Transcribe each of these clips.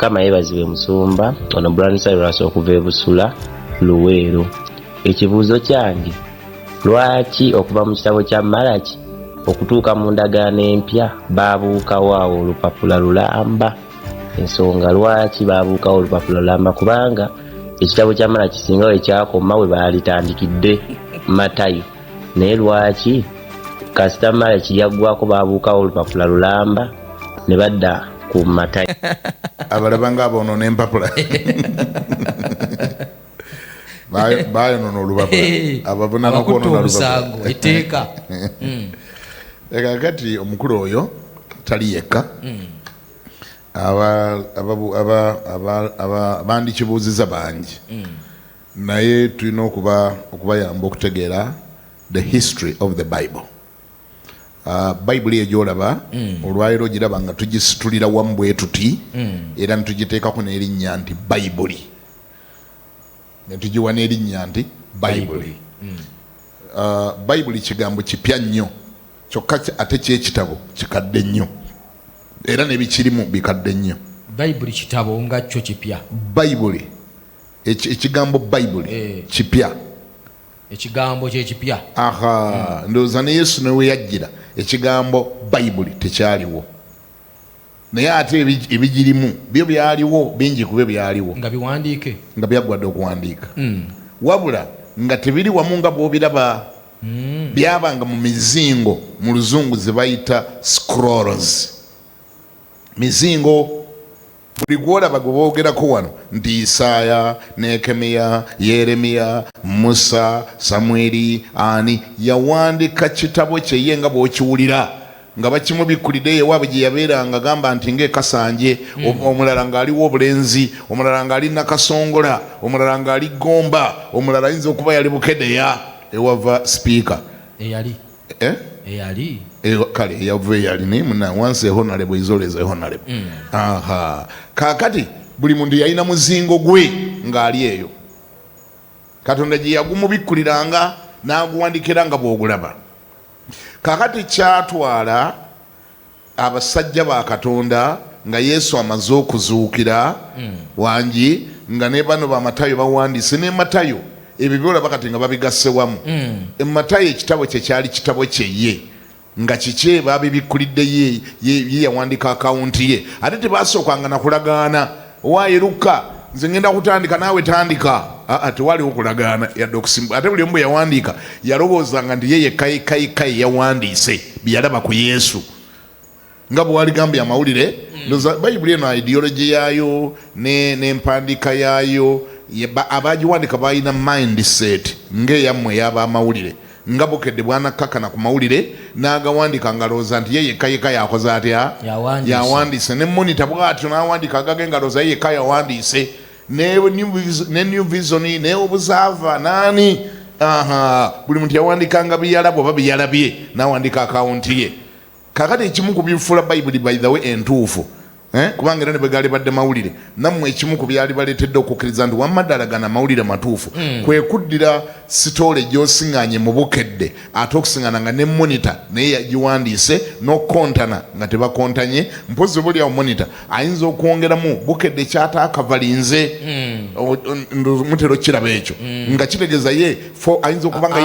Kama yebaziwe Musumba ono Brand Cyrus okuva e Busula Luweero. Ekibuuzo kyange, lwaki okuva mu kitabo kya Malaki okutuuka mu ndagaano empya baabuukawo awo olupapula lulamba? Ensonga lwaki baabuukawo olupapula lulamba? Kubanga ekitabo kya Malaki singa we kyakoma we baalitandikidde Matayo, naye lwaki kasita Malaki yaggwako baabuukawo olupapula lulamba ne badda ku Matayo? Abalaba ng'abo n'empapula bayonoona olupapula ababona n'okwonoona olupapula etteeka. Kakati omukulu oyo tali yekka. Abandikibuuziza bangi, naye tulina okubayamba okutegeera the history of the Bible. Bayibuli eyo gy'olaba olwaleero giraba nga tugisitulira wamu bwe tuti era ne tugiteekako n'erinnya nti Bayibuli, ne tugiwa n'erinnya nti Bayibuli. Bayibuli kigambo kipya nnyo kyokka ate ky'ekitabo kikadde nnyo era n'ebikirimu bikadde nnyo. Bayibuli kitabo nga kyo kipya. Bayibuli ekigambo Bayibuli kipya, ekigambo kyekipya. Ndowooza ne Yesu ne we yajjira ekigambo Bayibuli tekyaliwo, naye ate ebigirimu byo byaliwo, bingi ku byo byaliwo nga biwandiike, nga byaggwadde okuwandiika, wabula nga tebiri wamu nga bw'obiraba. Byabanga mu mizingo, mu Luzungu ze bayita scrolls. Mizingo buli gwolaba gwe boogerako wano nti Isaaya, Nekemiya, Yeremiya, Musa, Samweri, ani yawandiika kitabo kye ye nga bw'okiwulira nga bakimubikkulidde ewaabwe gye yabeeranga, gamba nti ng'ekasanje, omulala ng'aliwo obulenzi, omulala ng'ali Nakasongola, omulala ng'ali Gomba, omulala ayinza okuba yali Bukedeya ewava sipiika eyali kale eyava eyali naye muna wansi ehonalebo izoleza ehonalebo. Kaakati buli muntu yalina muzingo gwe ng'ali eyo, Katonda gye yagumubikkuliranga n'aguwandikira nga bw'ogulaba. Kaakati kyatwala abasajja ba Katonda nga Yesu amaze okuzuukira wangi, nga ne bano ba Matayo bawandiise, ne Matayo ebyo byolaba kati nga babigasse wamu. Matayo ekitabo kye kyali kitabo kye ye, nga kiki babibikkulidde ye yawandika akawunti ye, ate tebasookanga na kulagaana. Owaaye Luka, nze ngenda kutandika naawe tandika. Tewaliwo kulagaana yadde okusimba. Ate buli omu bwe yawandiika yalowoozanga nti ye yekayikayi yawandiise byeyalaba ku Yesu nga bwe waligambye amawulire. Bayibuli eno ideology yaayo n'empandiika yaayo abagiwandika balina mindset ng'eyammwe ey'abamawulire, nga Bukedde bw'anakkakana ku mawulire n'agawandika ng'alowooza nti ye yekka yakoze atya, yawandiise. Ne Monitor bw'atyo n'awandika agage ng'alowooza ye yekka yawandiise, ne New Vision ne Obuzaava naani. Buli muntu yawandikanga byeyalabwa oba byeyalabye n'awandika akawunti ye. Kakati ekimu ku bifuula Bayibuli by the way entuufu, kubanga era ne bwe gaali badde mawulire, nammwe ekimu ku byali baleetedde okukkiriza nti wamma ddala gana mawulire matuufu kwe kuddira sitoole gy'osiŋŋaanye mu Bukedde, ate okusiŋŋana nga ne Monitor naye yagiwandiise n'okontana nga tebakontanye. Mpozi buli awo Monitor ayinza okwongeramu Bukedde kyataakavalinze, mutero kiraba ekyo nga kitegeeza ye ayinza okuba nga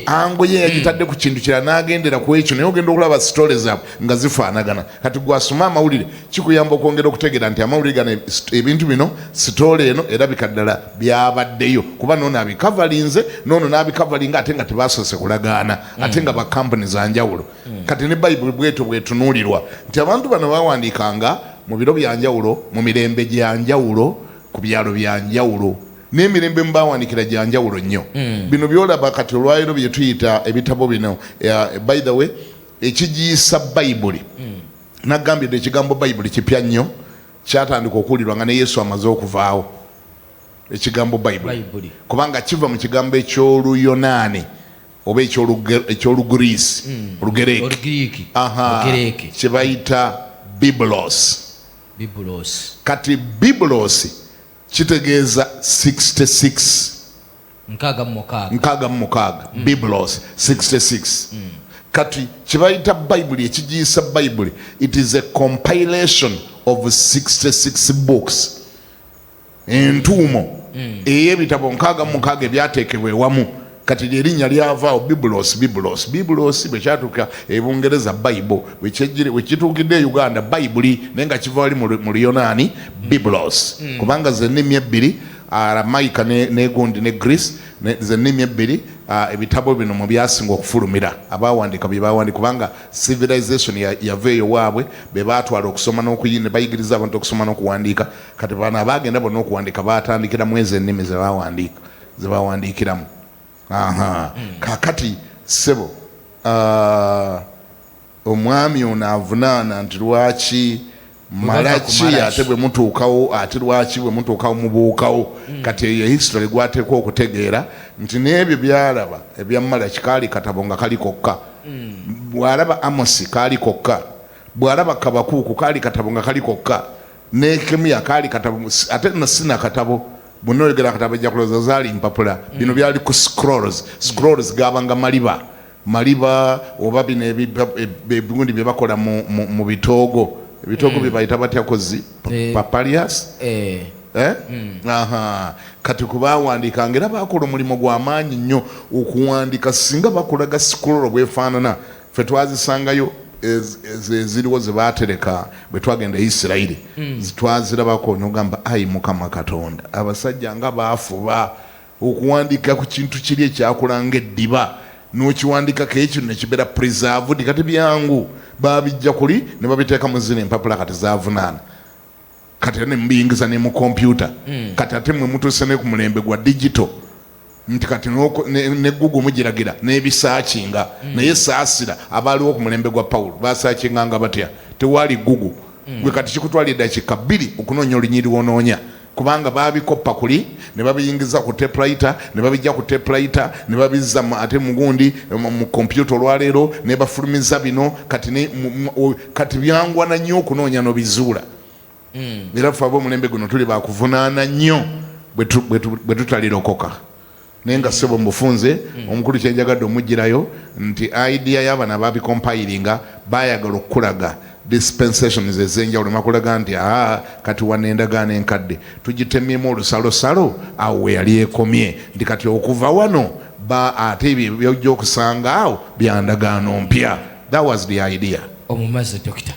ango ye yagitadde ku kintu kirala n'agendera ku ekyo, naye ogenda okulaba sitoole zaabwe nga zifaanagana. Kati gwasoma amawulire kikuyamba okwongera okutegeera nti amawulire gano ebintu bino sitoole eno erabika ddala byabaddeyo, kuba noono abikavalinze noono n'abikavalinga ate nga tebasoose kulagaana, ate nga bakampuni za njawulo. Kati ne Bayibuli bwetyo bwetunuulirwa nti abantu bano bawandiikanga mu biro bya njawulo, mu mirembe gya njawulo, ku byalo bya njawulo, n'emirembe mu bawandiikira gya njawulo nnyo. Bino byolaba kati olwaleero bye tuyita ebitabo bino, by the way ekigiyisa Bayibuli nagambye nti ekigambo Bayibuli kipya nnyo, kyatandika okuwulirwa nga ne Yesu amaze okuvaawo. Ekigambo Bayibuli kubanga kiva mu kigambo eky'Oluyonaani oba eky'Olugiriisi, Olugereeki, kye bayita Biblos. Kati Biblos kitegeeza 66, nkaaga mu mukaaga. Biblos 66. Kati kye bayita Bayibuli, ekigiyisa Bayibuli, it is a compilation of 66 books, entuumo ey'ebitabo 66 ebyateekebwa ewamu. Kati erinnya lyavaawo Biblos bwekyatuuka ebungereza Bible, bwekituukidde e Uganda Bayibuli, naye nga kiva wali mu Luyonaani Biblos, kubanga zennimi ebbiri, Aramaika negundi ne Greece, zennimi ebbiri, ebitabo bino mu byasinga okufulumira abawandiika bye bawandiika, kubanga civilization yava eyo waabwe be baatwala okusoma n'okuyina, bayigiriza abantu okusoma n'okuwandiika. Kati bano abaagenda bonna okuwandiika baatandikira mu ezo ennimi ze bawandiikiramu. Kakati sebo omwami ono avunaana nti lwaki malaki ate bwe mutuukawo, ate lwaki bwe mutuukawo mubuukawo. Kati eyo history gwateekwa okutegeera nti n'ebyo byalaba ebya Malaki kaali katabo nga kali kokka, bw'alaba Amosi kaali kokka, bw'alaba Kabakuuku kaali katabo nga kali kokka, ne Kemiya kaali katabo, ate nasina katabo bunoyogera katabo ejja kuloza zaali mpapula. Bino byali ku scrolls gabanga maliba oba bino ebigundi bye bakola mu bitoogo. Ebitoogo bye bayita batya kozi papalias. Kati kubawandiika era bakola omulimu gw'amaanyi nnyo okuwandiika. Singa bakolaga scroll bwefaanana, ffe twazisangayo eziriwo ze baatereka bwe twagenda Isirayiri, twazirabako n'ogamba ayi Mukama Katonda, abasajja nga baafuba okuwandiika ku kintu kiri ekyakulanga eddiba, n'okiwandiikako ekyo ne kibeera preserved. Kati byangu baabijja kuli ne babiteeka mu zino empapula, kati zaavunaana. Kati ne mubiyingiza ne mu kompyuta. Kati ate mwe mutuuse ne ku mulembe gwa digital, nti kati ne Google mugiragira n'ebisaakinga, naye saasira abaaliwo ku mulembe gwa Pawulo basaakinganga batya? Tewaali Google. Gwe kati kikutwala eddakiika 2 okunoonya olunyiri wonoonya, kubanga baabikoppa kuli ne babiyingiza ku typewriter, ne babijja ku typewriter ne babizza ate mugundi mu kompyuta olwaleero ne bafulumiza bino. Kati byangwana nnyo okunoonya n'obizuula. Era ffe ab'omulembe guno tuli bakuvunaana nnyo bwe tutalirokoka. Naye nga ssebo mufunze omukulu kyenjagadde omugirayo nti idea y'abana ababicompilinga baayagala okukulaga dispensations ez'enjawulo, makulaga nti kati wano endagaano enkadde tugitemyemu olusalosalo awo we yali ekomye, nti kati okuva wano ate ebyo by'ojja okusanga awo bya ndagaano mpya. That was the idea. Omumaze Dokita.